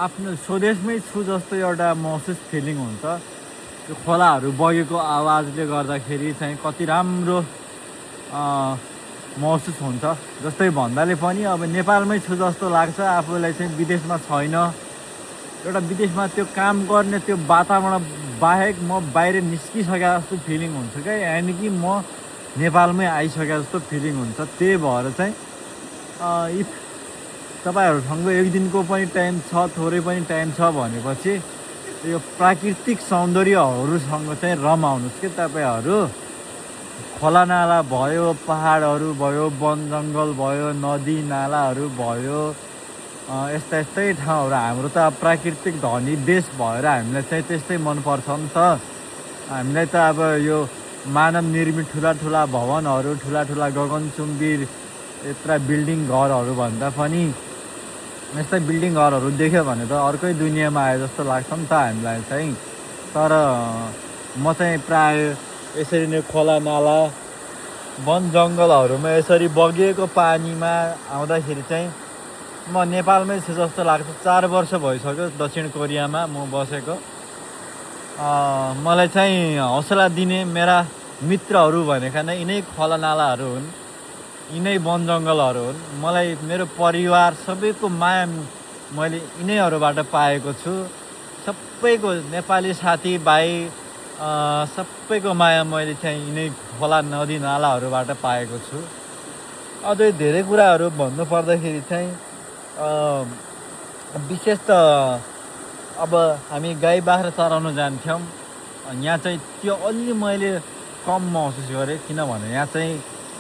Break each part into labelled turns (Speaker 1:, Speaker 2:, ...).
Speaker 1: आफ्नो स्वदेशमै छु जस्तो एउटा महसुस फिलिङ हुन्छ। त्यो खोलाहरू बगेको आवाजले गर्दाखेरि चाहिँ कति राम्रो महसुस हुन्छ। जस्तै भन्दाले पनि अब नेपालमै छु जस्तो लाग्छ आफूलाई चाहिँ विदेशमा छैन। एउटा विदेशमा त्यो काम गर्ने त्यो वातावरण बाहेक म बाहिर निस्किसके जस्तो फिलिङ हुन्छ क्या, यानि कि म नेपालमै आइसके जस्तो फिलिङ हुन्छ। त्यही भएर चाहिँ इफ तपाईँहरूसँग एक दिनको पनि टाइम छ, थोरै पनि टाइम छ भनेपछि यो प्राकृतिक सौन्दर्यहरूसँग चाहिँ रमाउनुहोस् कि तपाईँहरू। खोलानाला भयो, पहाडहरू भयो, वन जङ्गल भयो, नदी नालाहरू भयो, यस्ता यस्तै ठाउँहरू। हाम्रो त प्राकृतिक धनी देश भएर हामीलाई चाहिँ त्यस्तै मनपर्छ नि त। हामीलाई त अब यो मानव निर्मित ठुला ठुला भवनहरू, ठुला ठुला गगनचुम्बी यत्रा बिल्डिङ घरहरू भन्दा पनि यस्तै बिल्डिङ घरहरू देख्यो भने त अर्कै दुनियाँमा आए जस्तो लाग्छ नि त हामीलाई चाहिँ। तर म चाहिँ प्राय यसरी नै खोला नाला वन जङ्गलहरूमा यसरी बगिएको पानीमा आउँदाखेरि चाहिँ म नेपालमै छु जस्तो लाग्छ। 4 वर्ष भइसक्यो दक्षिण कोरियामा म बसेको। मलाई चाहिँ हौसला दिने मेरा मित्रहरू भनेका नै यिनै खोलानालाहरू हुन्, यिनै वन जङ्गलहरू हुन्। मलाई मेरो परिवार सबैको माया मैले यिनैहरूबाट पाएको छु। सबैको नेपाली साथीभाइ सबैको माया मैले चाहिँ यिनै खोला नदी नालाहरूबाट पाएको छु। अझै धेरै कुराहरू भन्नुपर्दाखेरि चाहिँ विशेष त अब हामी गाई बाख्रा चराउन जान्थ्यौँ। यहाँ चाहिँ त्यो अलि मैले कम महसुस गरेँ, किनभने यहाँ चाहिँ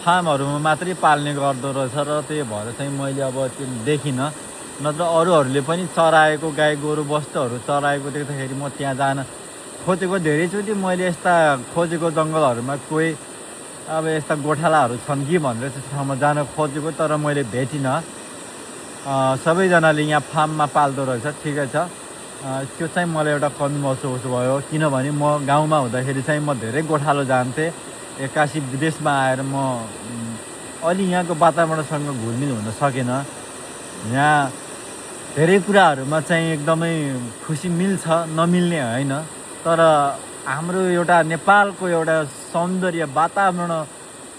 Speaker 1: फार्महरूमा मात्रै पाल्ने गर्दो रहेछ र त्यही भएर चाहिँ मैले अब त्यो देखिनँ। नत्र अरूहरूले पनि चराएको गाई गोरु वस्तुहरू चराएको देख्दाखेरि म त्यहाँ जान खोजेको। धेरैचोटि मैले यस्ता खोजेको जङ्गलहरूमा कोही अब यस्ता गोठालाहरू छन् कि भनेर त्यस्तो ठाउँमा जान खोजेको, तर मैले भेटिनँ। सबैजनाले यहाँ फार्ममा पाल्दो रहेछ, ठिकै छ। त्यो चाहिँ मलाई एउटा कमी महसुस भयो, किनभने म गाउँमा हुँदाखेरि चाहिँ म धेरै गोठालो जान्थेँ। एक्कासी विदेशमा आएर म अलि यहाँको वातावरणसँग घुलमिल हुन सकेन। यहाँ धेरै कुराहरूमा चाहिँ एकदमै खुसी मिल्छ, नमिल्ने होइन। तर हाम्रो एउटा नेपालको एउटा सौन्दर्य वातावरण,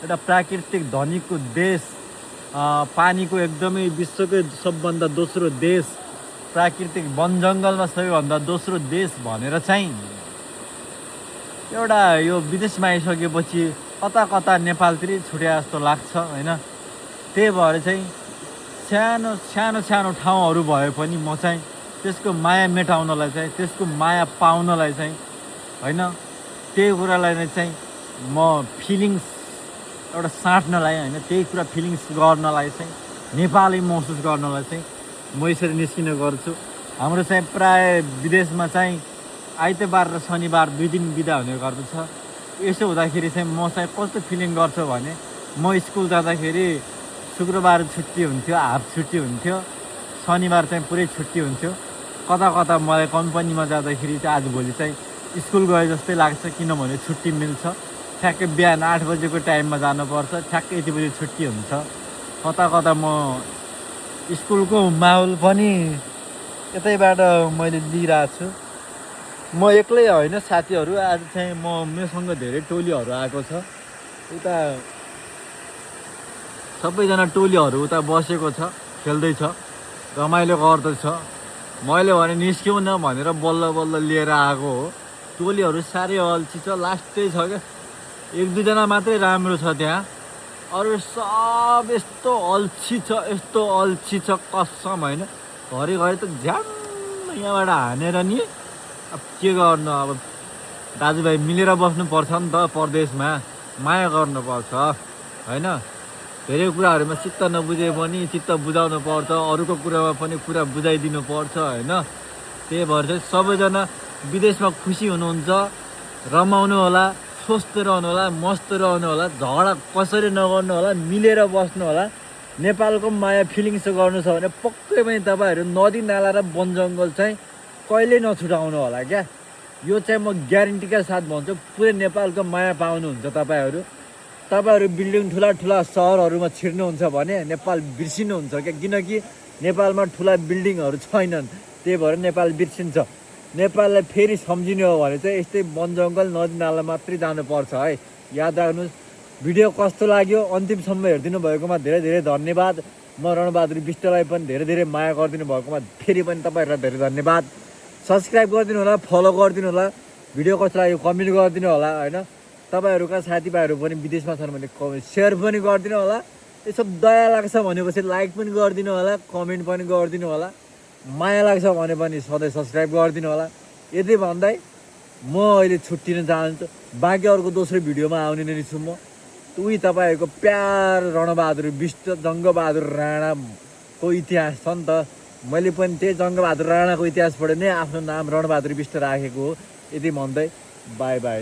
Speaker 1: एउटा प्राकृतिक धनीको देश, पानीको एकदमै विश्वकै सबभन्दा दोस्रो देश, प्राकृतिक वन जङ्गलमा सबैभन्दा दोस्रो देश भनेर चाहिँ एउटा यो विदेशमा आइसकेपछि कता कता नेपालतिरै छुट्या जस्तो लाग्छ होइन। त्यही भएर चाहिँ सानो सानो सानो ठाउँहरू भए पनि म चाहिँ त्यसको माया मेटाउनलाई चाहिँ, त्यसको माया पाउनलाई चाहिँ होइन, त्यही कुरालाई नै चाहिँ म फिलिङ्स एउटा साट्नलाई होइन, त्यही कुरा फिलिङ्स गर्नलाई चाहिँ, नेपाली महसुस गर्नलाई चाहिँ म यसरी निस्किने गर्छु। हाम्रो चाहिँ प्राय विदेशमा चाहिँ आइतबार र शनिबार 2 दिन बिदा हुने गर्दछ। यसो हुँदाखेरि चाहिँ म चाहिँ कस्तो फिलिङ गर्छु भने, म स्कुल जाँदाखेरि शुक्रबार छुट्टी हुन्थ्यो, हाफ छुट्टी हुन्थ्यो, शनिबार चाहिँ पुरै छुट्टी हुन्थ्यो। कता कता मलाई कम्पनीमा जाँदाखेरि चाहिँ आजभोलि चाहिँ स्कुल गए जस्तै लाग्छ, किनभने छुट्टी मिल्छ। ठ्याक्कै बिहान 8 बजेको टाइममा जानुपर्छ, ठ्याक्कै यति बजी छुट्टी हुन्छ। कता कता म स्कुलको माहौल पनि यतैबाट मैले लिइरहेको छु। म एक्लै होइन, साथीहरू आज चाहिँ मसँग धेरै टोलीहरू आएको छ। उता सबैजना टोलीहरू उता बसेको छ, खेल्दैछ, रमाइलो गर्दैछ। मैले भने निस्क्यौँ न भनेर बल्ल बल्ल लिएर आएको हो। टोलीहरू साह्रै अल्छी छ, लास्टै छ क्या। 1-2 जना मात्रै राम्रो छ त्यहाँ, अरू सब यस्तो अल्छी छ, यस्तो अल्छी छ कसम होइन। घरिघरि त झ्याम यहाँबाट हानेर नि अब के गर्नु। अब दाजुभाइ मिलेर बस्नुपर्छ नि त, परदेशमा माया गर्नुपर्छ होइन। धेरै कुराहरूमा चित्त नबुझे पनि चित्त बुझाउनु पर्छ, अरूको कुरामा पनि कुरा बुझाइदिनु पर्छ होइन। त्यही भएर चाहिँ सबैजना विदेशमा खुसी हुनुहुन्छ, रमाउनु होला, स्वस्थ रहनु होला, मस्त रहनु होला, झगडा कसरी नगर्नु होला, मिलेर बस्नु होला। नेपालको माया फिलिङ्स गर्नु छ भने पक्कै पनि तपाईँहरू नदी नाला र वन जङ्गल चाहिँ कहिल्यै नछुटाउनु होला क्या। यो चाहिँ म ग्यारेन्टीका साथ भन्छु, पुरै नेपालको माया पाउनुहुन्छ तपाईँहरू। तपाईँहरू बिल्डिङ ठुला ठुला सहरहरूमा छिर्नुहुन्छ भने नेपाल बिर्सिनुहुन्छ क्या, किनकि नेपालमा ठुला बिल्डिङहरू छैनन्। त्यही भएर नेपाल बिर्सिन्छ। नेपाललाई फेरि सम्झिने हो भने चाहिँ यस्तै वन जङ्गल नदी नाला मात्रै जानुपर्छ है। याद राख्नुहोस्। भिडियो कस्तो लाग्यो अन्तिमसम्म हेरिदिनु भएकोमा धेरै धेरै धन्यवाद। म रणबहादुर विष्टलाई पनि धेरै धेरै माया गरिदिनु भएकोमा फेरि पनि तपाईँहरूलाई धेरै धन्यवाद। सब्सक्राइब गरिदिनु होला, फलो गरिदिनु होला, भिडियो कस्तो लाग्यो कमेन्ट गरिदिनु होला होइन। तपाईँहरूका साथीभाइहरू पनि विदेशमा छन् भने सेयर पनि गरिदिनु होला। यसो दया लाग्छ भनेपछि लाइक पनि गरिदिनु होला, कमेन्ट पनि गरिदिनु होला। माया लाग्छ भने पनि सधैँ सब्सक्राइब गरिदिनु होला। यति भन्दै म अहिले छुट्टिन चाहन्छु। बाँकी अर्को दोस्रो भिडियोमा आउने नै छु म। उही तपाईँहरूको प्यार रणबहादुर विष्ट जङ्गबहादुर राणाको इतिहास छ नि त। मैले पनि त्यही जङ्गबहादुर राणाको इतिहासबाट नै आफ्नो नाम रणबहादुर विष्ट राखेको हो। यति भन्दै बाई बाई।